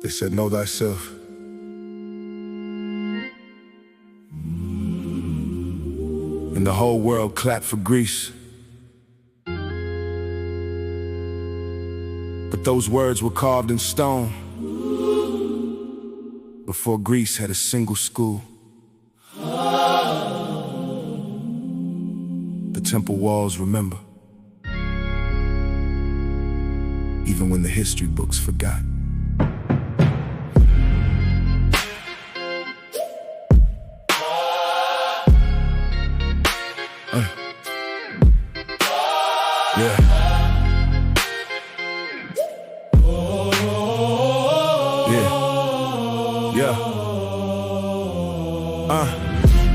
They said, know thyself. And the whole world clapped for Greece. But those words were carved in stone before Greece had a single school. The temple walls remember, even when the history books forgot. Yeah.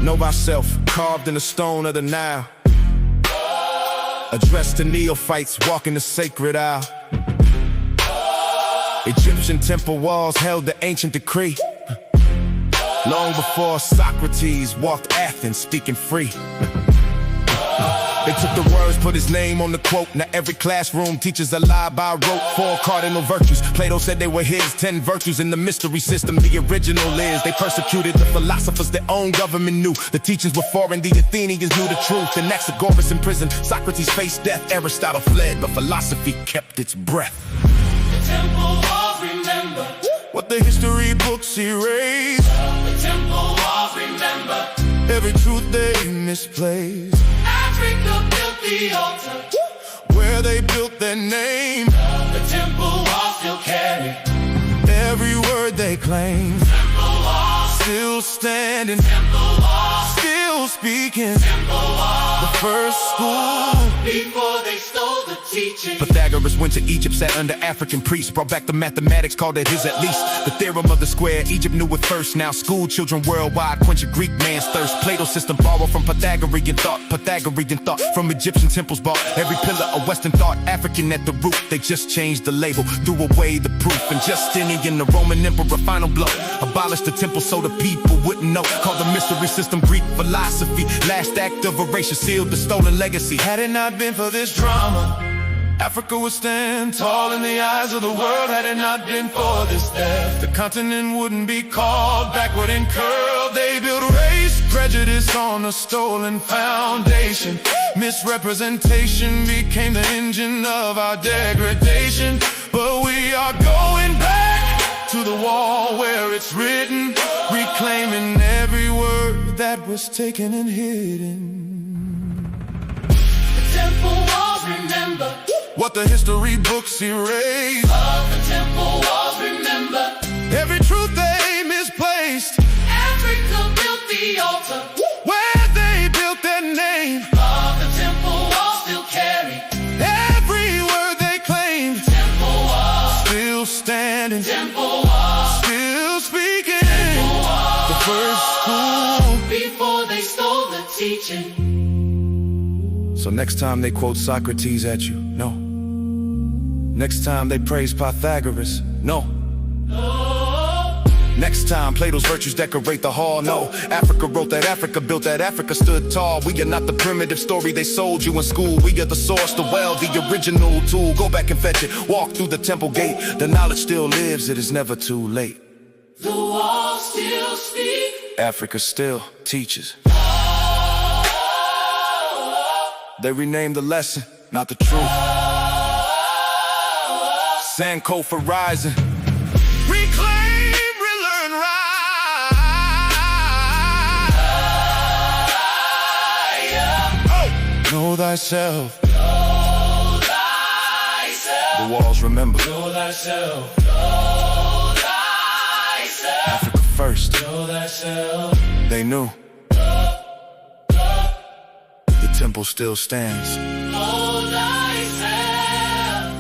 Know thyself, carved in the stone of the Nile. Addressed to neophytes walking the sacred aisle. Egyptian temple walls held the ancient decree. Long before Socrates walked Athens speaking free. They took the words, put his name on the quote. Now every classroom teaches a lie by rote. 4 cardinal virtues, Plato said they were his. 10 virtues in the mystery system, the original is. They persecuted the philosophers their own government knew. The teachings were foreign, the Athenians knew the truth. Anaxagoras in prison, Socrates faced death. Aristotle fled, but philosophy kept its breath. The temple walls remember what the history books erase. The temple walls remember every truth they misplaced. Africa built the altar where they built their name. The temple walls still carry every word they claim. Temple walls still standing. Temple walls still speaking. Temple walls the first school before they stole the teaching. Pythagoras went to Egypt, sat under African priests, brought back the mathematics, called it his at least. The theorem of the square, Egypt knew it first. Now school children worldwide quench a Greek man's thirst. Plato's system borrowed from Pythagorean thought from Egyptian temples bought every pillar of Western thought. African at the root, they just changed the label, threw away the proof. And Justinian, the Roman emperor, final blow, abolished the temple so the people wouldn't know. Called the mystery system Greek philosophy. Last act of erasure sealed the stolen legacy. Had it not been for this drama, Africa would stand tall in the eyes of the world. Had it not been for this theft, the continent wouldn't be called backward and curled. They built race prejudice on a stolen foundation. Misrepresentation became the engine of our degradation. But we are going back to the wall where it's written, reclaiming every word that was taken and hidden. The temple walls remember what the history books erase. The temple walls remember every truth they misplaced. Africa built the altar where they built their name. The temple walls still carry every word they claimed. Temple walls still standing. Temple walls still speaking. Temple walls the first school before they stole the teaching. So next time they quote Socrates at you, no. Next time they praise Pythagoras, no. Next time Plato's virtues decorate the hall, no. Africa wrote that Africa built that Africa stood tall. We are not the primitive story they sold you in school. We are the source, the well, the original tool. Go back and fetch it, walk through the temple gate. The knowledge still lives, it is never too late. The walls still speak, Africa still teaches. They renamed the lesson, not the truth. Sankofa rising. Reclaim, relearn, rise. Oh. Know thyself. Know thyself. The walls remember. Know thyself. Know thyself. Africa first. Know thyself. They knew. Temple still stands. Know thyself.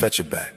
Fetch it back.